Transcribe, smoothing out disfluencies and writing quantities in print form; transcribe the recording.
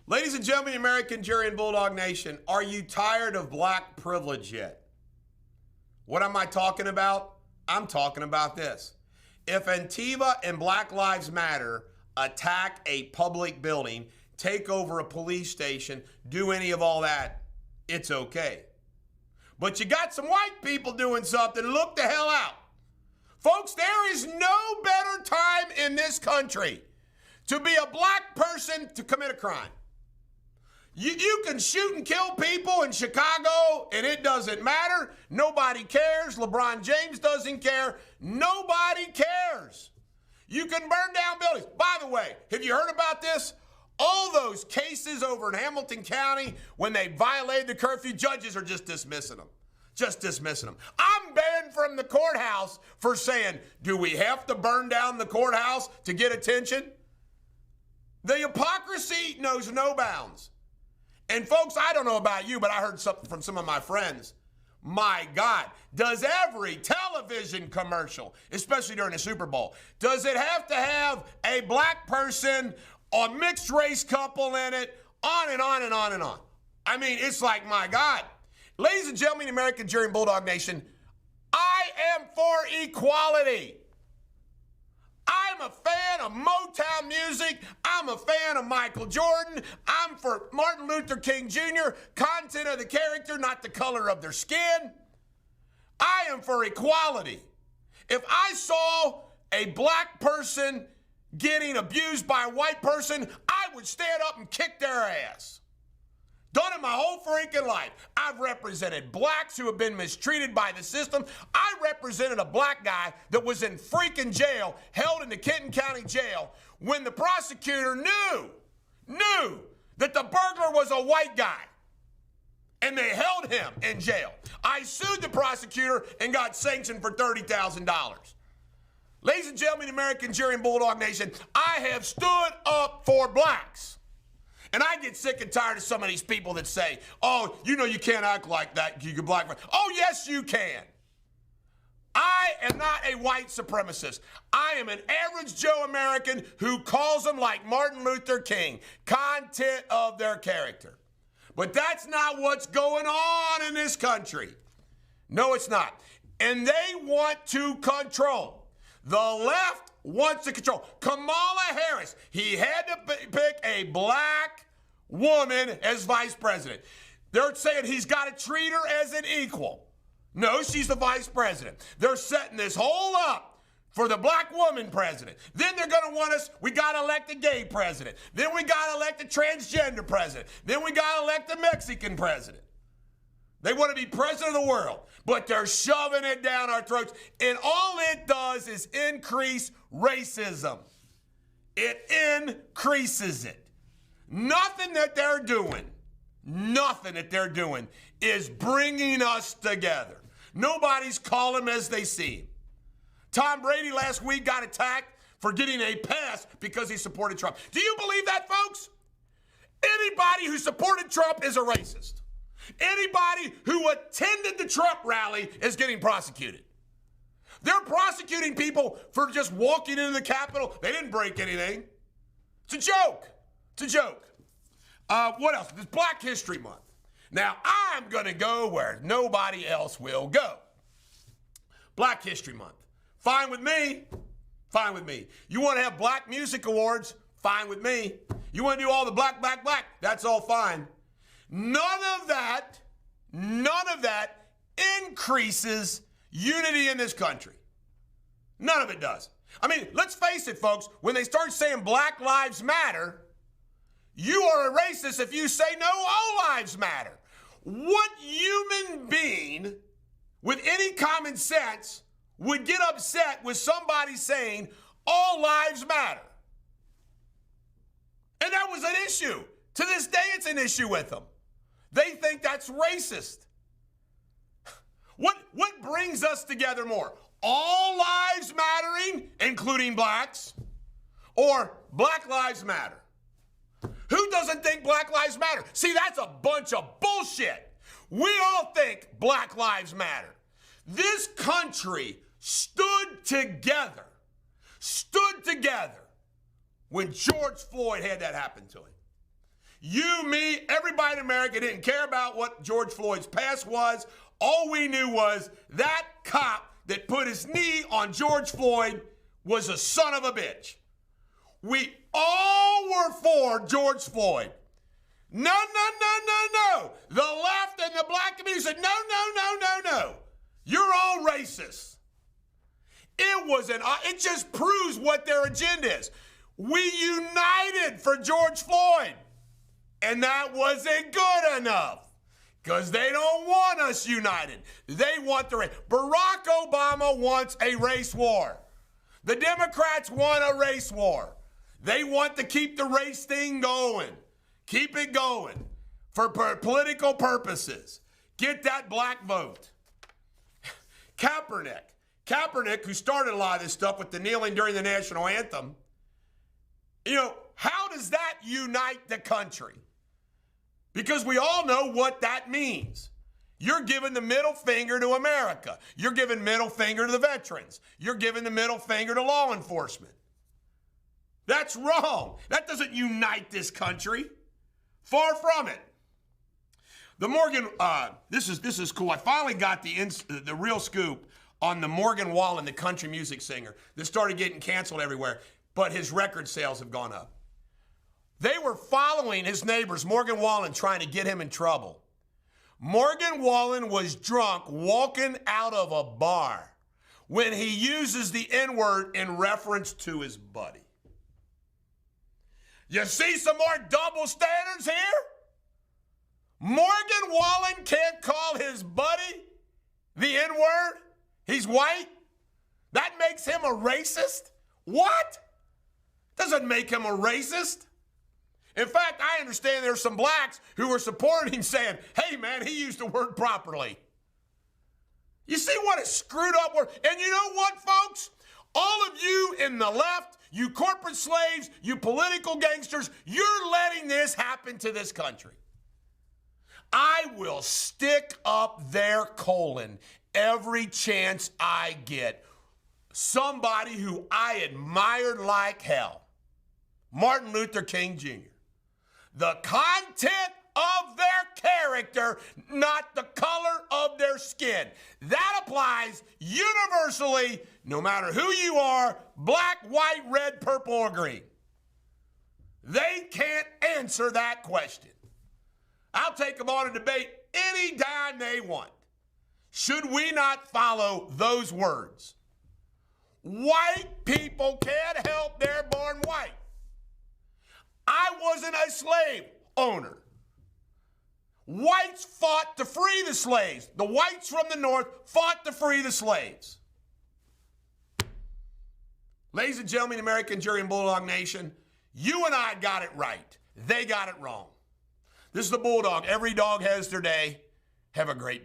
Ladies and gentlemen, the American Jury and Bulldog Nation, are you tired of black privilege yet? What am I talking about? I'm talking about this. If Antifa and Black Lives Matter attack a public building, take over a police station, do any of all that, it's okay. But you got some white people doing something, look the hell out. Folks, there is no better time in this country to be a black person to commit a crime. You can shoot and kill people in Chicago, and it doesn't matter. Nobody cares. LeBron James doesn't care. Nobody cares. You can burn down buildings. By the way, have you heard about this? All those cases over in Hamilton County, when they violated the curfew, judges are just dismissing them. Just dismissing them. I'm banned from the courthouse for saying, do we have to burn down the courthouse to get attention? The hypocrisy knows no bounds. And folks, I don't know about you, but I heard something from some of my friends. My God, does every television commercial, especially during the Super Bowl, does it have to have a black person, a mixed race couple in it, on and on and on and on? I mean, it's like, my God. Ladies and gentlemen, American Jury and Bulldog Nation, I am for equality. I'm a fan of Motown music. I'm a fan of Michael Jordan. I'm for Martin Luther King Jr., content of the character, not the color of their skin. I am for equality. If I saw a black person getting abused by a white person, I would stand up and kick their ass. Done it my whole freaking life. I've represented blacks who have been mistreated by the system. I represented a black guy that was in freaking jail, held in the Kenton County Jail, when the prosecutor knew that the burglar was a white guy. And they held him in jail. I sued the prosecutor and got sanctioned for $30,000. Ladies and gentlemen, American Jury and Bulldog Nation, I have stood up for blacks. And I get sick and tired of some of these people that say, oh, you know you can't act like that, you black man. Oh, yes, you can. I am not a white supremacist. I am an average Joe American who calls them like Martin Luther King, content of their character. But that's not what's going on in this country. No, it's not. And they want to control. The left wants to control. Kamala Harris, he had to pick a black woman as vice president. They're saying he's got to treat her as an equal. No, she's the vice president. They're setting this whole up for the black woman president. Then they're going to want us, we got to elect a gay president. Then we got to elect a transgender president. Then we got to elect a Mexican president. They want to be president of the world, but they're shoving it down our throats. And all it does is increase racism. It increases it. Nothing that they're doing is bringing us together. Nobody's calling them as they seem. Tom Brady last week got attacked for getting a pass because he supported Trump. Do you believe that, folks? Anybody who supported Trump is a racist. Anybody who attended the Trump rally is getting prosecuted. They're prosecuting people for just walking into the Capitol. They didn't break anything. It's a joke. It's a joke. What else? It's Black History Month. Now, I'm going to go where nobody else will go. Black History Month. Fine with me. Fine with me. You want to have Black Music Awards? Fine with me. You want to do all the black? That's all fine. None of that increases unity in this country. None of it does. I mean, let's face it, folks, when they start saying Black Lives Matter, you are a racist if you say no, all lives matter. What human being with any common sense would get upset with somebody saying all lives matter? And that was an issue. To this day, it's an issue with them. They think that's racist. What brings us together more? All lives mattering, including blacks, or Black Lives Matter? Who doesn't think Black Lives Matter? See, that's a bunch of bullshit. We all think Black Lives Matter. This country stood together when George Floyd had that happen to him. You, me, everybody in America didn't care about what George Floyd's past was. All we knew was that cop that put his knee on George Floyd was a son of a bitch. We all were for George Floyd. No, no, no, no, no. The left and the black community said, no, no, no, no, no. You're all racist. It just proves what their agenda is. We united for George Floyd. And that wasn't good enough. Because they don't want us united. They want the race. Barack Obama wants a race war. The Democrats want a race war. They want to keep the race thing going. Keep it going for political purposes. Get that black vote. Kaepernick, who started a lot of this stuff with the kneeling during the national anthem, how does that unite the country? Because we all know what that means. You're giving the middle finger to America. You're giving middle finger to the veterans. You're giving the middle finger to law enforcement. That's wrong. That doesn't unite this country. Far from it. The Morgan, this is cool. I finally got the real scoop on the Morgan Wallen, the country music singer, that started getting canceled everywhere, but his record sales have gone up. They were following his neighbors, Morgan Wallen, trying to get him in trouble. Morgan Wallen was drunk walking out of a bar when he uses the N-word in reference to his buddy. You see some more double standards here? Morgan Wallen can't call his buddy the N-word. He's white. That makes him a racist? What? Doesn't make him a racist. In fact, I understand there's some blacks who were supporting him saying, hey, man, he used the word properly. You see what a screwed up word? And you know what, folks? All of you in the left, you corporate slaves, you political gangsters, you're letting this happen to this country. I will stick up their colon every chance I get. Somebody who I admired like hell, Martin Luther King Jr. The content of their character, not the color of their skin. That applies universally, no matter who you are, black, white, red, purple, or green. They can't answer that question. I'll take them on a debate anytime they want. Should we not follow those words? White people can't help they're born white. I wasn't a slave owner. Whites fought to free the slaves. The whites from the north fought to free the slaves. Ladies and gentlemen, American Jury and Bulldog Nation, you and I got it right. They got it wrong. This is the Bulldog. Every dog has their day. Have a great day.